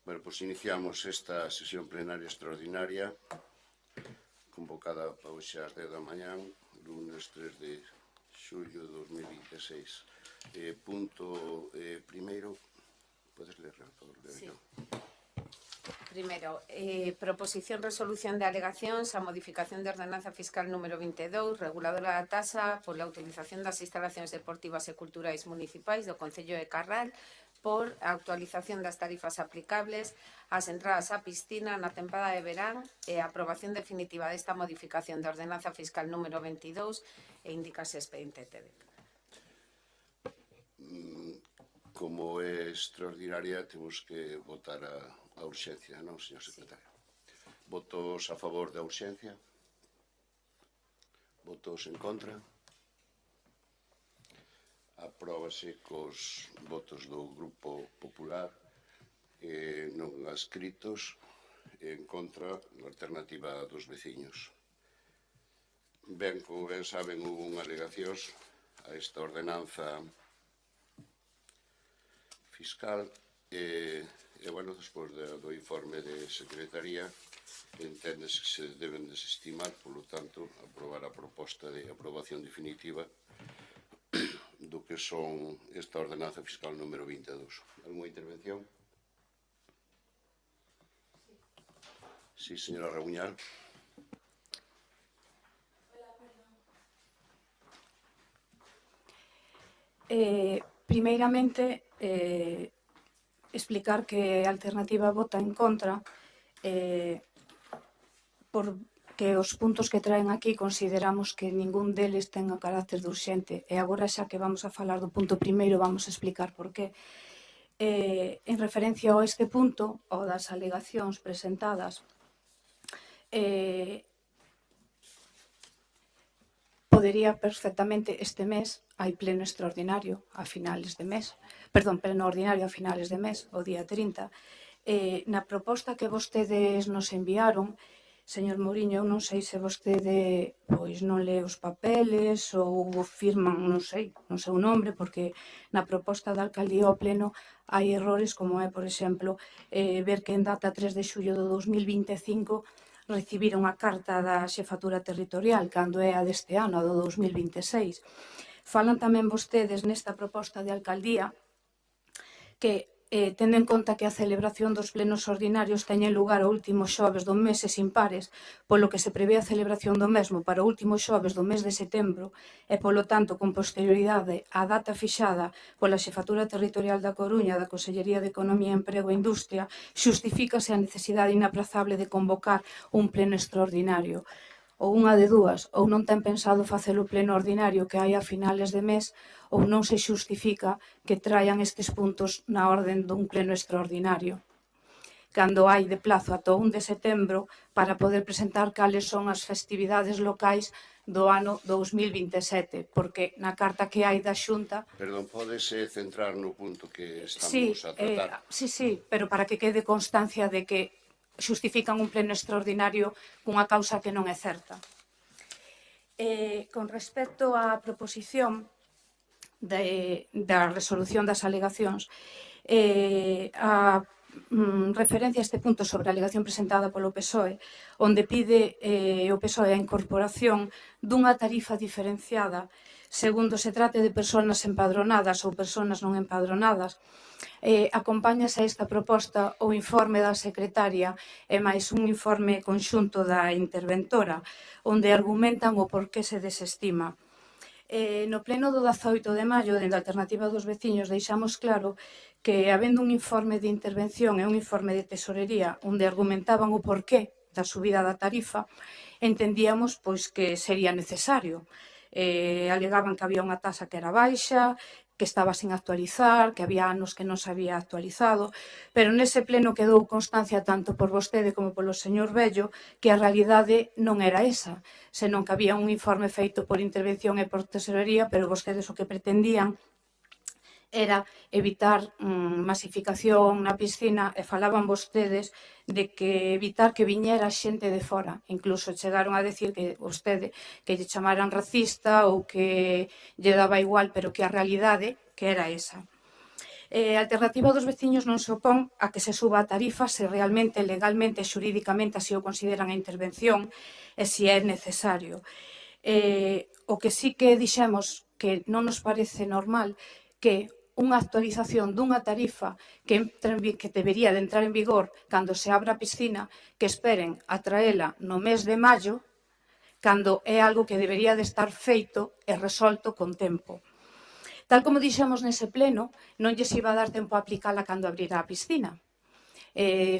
Bueno, pois iniciamos esta sesión plenaria extraordinaria convocada para hoxe ás 10 da mañán, lunes 3 de xullo de 2026. Punto primeiro, podes ler, Sí. Primeiro, proposición resolución de alegacións a modificación de ordenanza fiscal número 22, reguladora da tasa pola utilización das instalacións deportivas e culturais municipais do Concello de Carral por a actualización das tarifas aplicables ás entradas á piscina na tempada de verán e a aprobación definitiva desta modificación de ordenanza fiscal número 22 e indicase expediente TEDEC. Como é extraordinaria, temos que votar a urxencia, non, señor secretario? Votos a favor da urxencia? Votos en contra? Apróbase cos votos do Grupo Popular non adscritos en contra da alternativa dos veciños. Ben, como ben saben, hubo unha alegacións a esta ordenanza fiscal e, bueno, despois do informe de Secretaría enténdese que se deben desestimar, polo tanto, aprobar a proposta de aprobación definitiva do que son esta ordenanza fiscal número 22. Alguna intervención? Sí, señora Rabuñal. Primeiramente, explicar que a alternativa vota en contra porque os puntos que traen aquí consideramos que ningún deles ten o carácter de urxente. E agora, xa que vamos a falar do punto primeiro, vamos a explicar por qué. En referencia a este punto, o das alegacións presentadas, podería perfectamente este mes, hai pleno extraordinario a finales de mes, perdón, pleno ordinario a finales de mes, o día 30. Na proposta que vostedes nos enviaron, señor Mouriño, eu non sei se vostede pois non lee os papeles ou firman, non sei, no seu nombre, porque na proposta da alcaldía ao pleno hai errores como é, por exemplo, ver que en data 3 de xullo de 2025 recibiron a carta da xefatura territorial cando é a deste ano, a do 2026. Falan tamén vostedes nesta proposta de alcaldía que tendo en conta que a celebración dos plenos ordinarios teñen lugar o último xoves do mes e impares, polo que se prevé a celebración do mesmo para o último xoves do mes de setembro e, polo tanto, con posterioridade á data fixada pola Xefatura Territorial da Coruña da Consellería de Economía, Emprego e Industria, xustifícase a necesidade inaprazable de convocar un pleno extraordinario. Ou unha de dúas, ou non ten pensado facelo pleno ordinario que hai a finales de mes, ou non se xustifica que traian estes puntos na orden dun pleno extraordinario, cando hai de plazo ata o 1 de setembro para poder presentar cales son as festividades locais do ano 2027, porque na carta que hai da Xunta... Perdón, pódese centrar no punto que estamos a tratar? Sí, pero para que quede constancia de que xustifican un pleno extraordinario cunha causa que non é certa. Con respecto á proposición da resolución das alegacións, a referencia a este punto sobre a alegación presentada polo PSOE, onde pide o PSOE a incorporación dunha tarifa diferenciada segundo se trate de persoas empadronadas ou persoas non empadronadas. Acompáñase a esta proposta o informe da secretaria e máis un informe conxunto da interventora, onde argumentan o por que se desestima. No pleno do 18 de maio, dende a Alternativa dos Veciños, deixamos claro que, habendo un informe de intervención e un informe de tesorería onde argumentaban o porqué da subida da tarifa, entendíamos pois que sería necesario. Alegaban que había unha tasa que era baixa, que estaba sin actualizar, que había anos que non se había actualizado, pero nese pleno quedou constancia tanto por vostede como polo señor Vello que a realidade non era esa, senón que había un informe feito por intervención e por tesorería, pero vostedes o que pretendían era evitar masificación na piscina e falaban vostedes de que evitar que viñera xente de fora. Incluso chegaron a decir que vostede que lle chamaran racista ou que lle daba igual, pero que a realidade que era esa. A alternativa dos veciños non se opón a que se suba a tarifa se realmente, legalmente e xurídicamente así o consideran a intervención e se é necesario. O que sí que dixemos que non nos parece normal que unha actualización dunha tarifa que debería de entrar en vigor cando se abra a piscina, que esperen a traela no mes de maio, cando é algo que debería de estar feito e resolto con tempo. Tal como dixemos nese pleno, non lles iba a dar tempo a aplicala cando abrirá a piscina.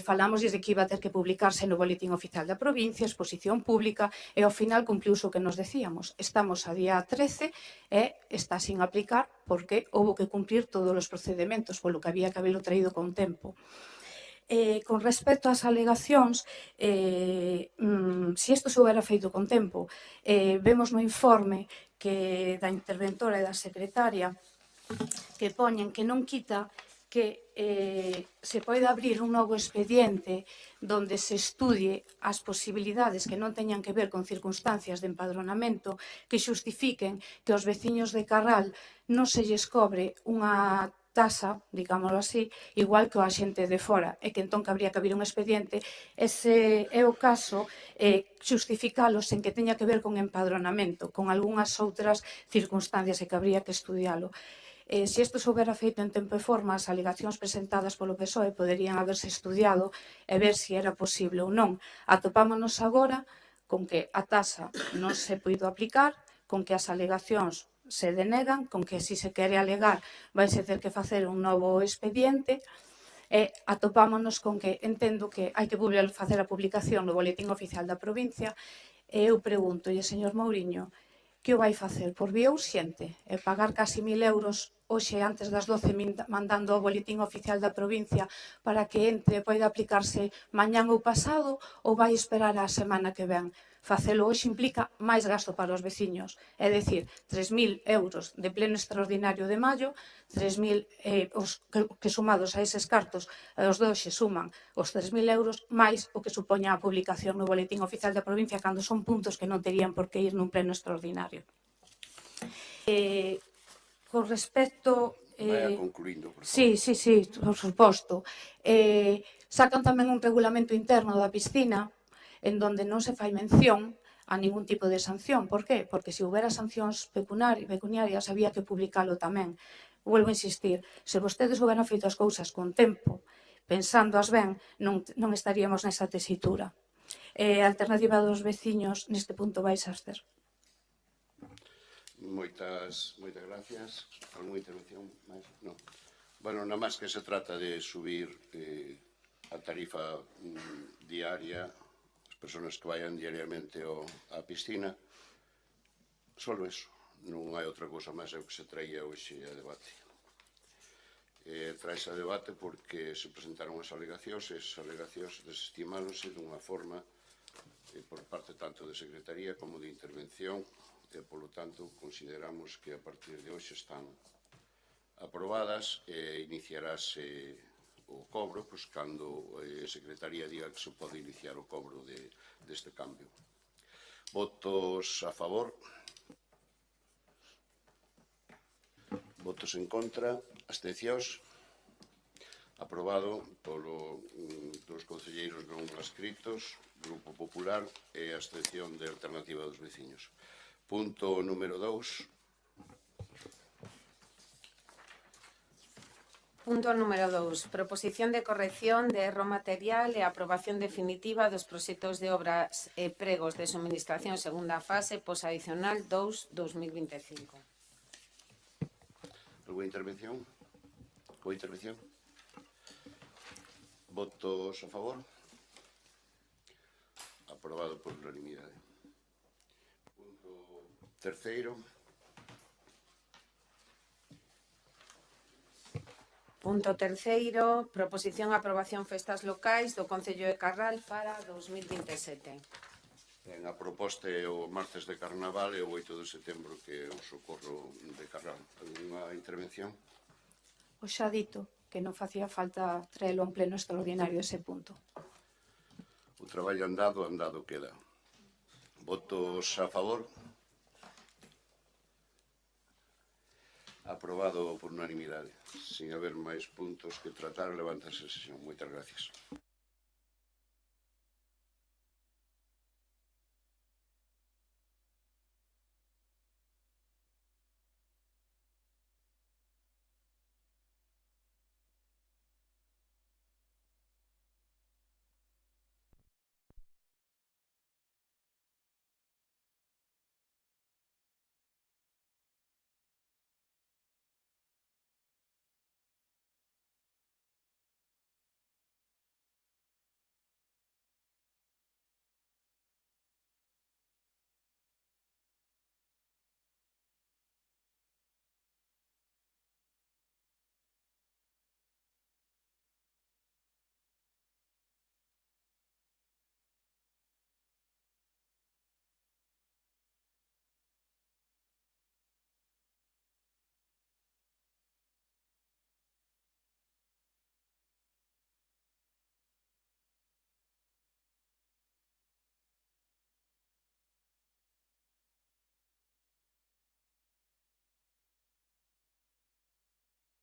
Falamos de que iba a ter que publicarse no Boletín Oficial da Provincia, exposición pública, e ao final cumpliuse o que nos decíamos. Estamos a día 13 e está sin aplicar porque houve que cumplir todos os procedimentos, polo que había que habelo traído con tempo. Con respecto ás alegacións, se isto se houbera feito con tempo, vemos no informe que da interventora e da secretaria que poñen que non quita que se pode abrir un novo expediente donde se estudie as posibilidades que non teñan que ver con circunstancias de empadronamento que xustifiquen que aos veciños de Carral non se lles cobre unha tasa, digámoslo así, igual que a xente de fora, e que entón que habría que abrir un expediente. Ese é o caso, xustificalos en que teña que ver con empadronamento, con algunhas outras circunstancias e que habría que estudialo. Se isto se houbera feito en tempo e forma, as alegacións presentadas polo PSOE poderían haberse estudiado e ver se era posible ou non. Atopámonos agora con que a tasa non se puido aplicar, con que as alegacións se denegan, con que se quere alegar vaise ter que facer un novo expediente, e atopámonos con que entendo que hai que facer a publicación no Boletín Oficial da Provincia, e eu pregunto, señor Mouriño, que o vai facer por vía urxente e pagar casi 1.000 euros hoxe antes das 12 mandando ao Boletín Oficial da Provincia para que entre e poida aplicarse mañán ou pasado, ou vai esperar a semana que ven? Facelo hoxe implica máis gasto para os veciños, é dicir, 3.000 euros de pleno extraordinario de maio, 3.000 que sumados a eses cartos, os de hoxe suman os 3.000 euros máis o que supoña a publicación no Boletín Oficial da Provincia cando son puntos que non terían por que ir nun pleno extraordinario. Con respecto... Vaya concluindo, por favor. Sí, por suposto. Sacan tamén un regulamento interno da piscina en donde non se fai mención a ningún tipo de sanción. Por qué? Porque se houbera sancións pecuniarias había que publicalo tamén. Vuelvo a insistir, se vostedes houberan feito as cousas con tempo, pensándoas ben, non estaríamos nesa tesitura. A alternativa dos veciños neste punto vai a ser. Moitas gracias. Alguna intervención máis? Non. Bueno, nada máis que se trata de subir a tarifa diaria, as persoas que vayan diariamente á piscina. Solo eso. Non hai outra cousa máis que se traía hoxe a debate. Traese a debate porque se presentaron as alegacións e as alegacións desestimáronse dunha forma por parte tanto de Secretaría como de intervención e, polo tanto, consideramos que a partir de hoxe están aprobadas e iniciarase o cobro cando a Secretaría diga que se pode iniciar o cobro deste cambio. Votos a favor? Votos en contra? Abstencións? Aprobado dos concelleiros non adscritos, Grupo Popular e a abstención de Alternativa dos Veciños. Punto número 2. Punto número 2. Proposición de corrección de erro material e aprobación definitiva dos proxectos de obras e pregos de suministración segunda fase posadicional 2-2025. Alguna intervención? Votos a favor? Aprobado por unanimidade. Punto terceiro. Punto terceiro. Proposición a aprobación festas locais do Concello de Carral para 2027. A proposta é o martes de Carnaval e o 8 de setembro, que é o socorro de Carral. Alguna intervención? O xa dito que non facía falta traelo un pleno extraordinario ese punto. O traballo andado queda. Votos a favor? Aprobado por unanimidade. Sin haber máis puntos que tratar, levántase a sesión. Moitas gracias.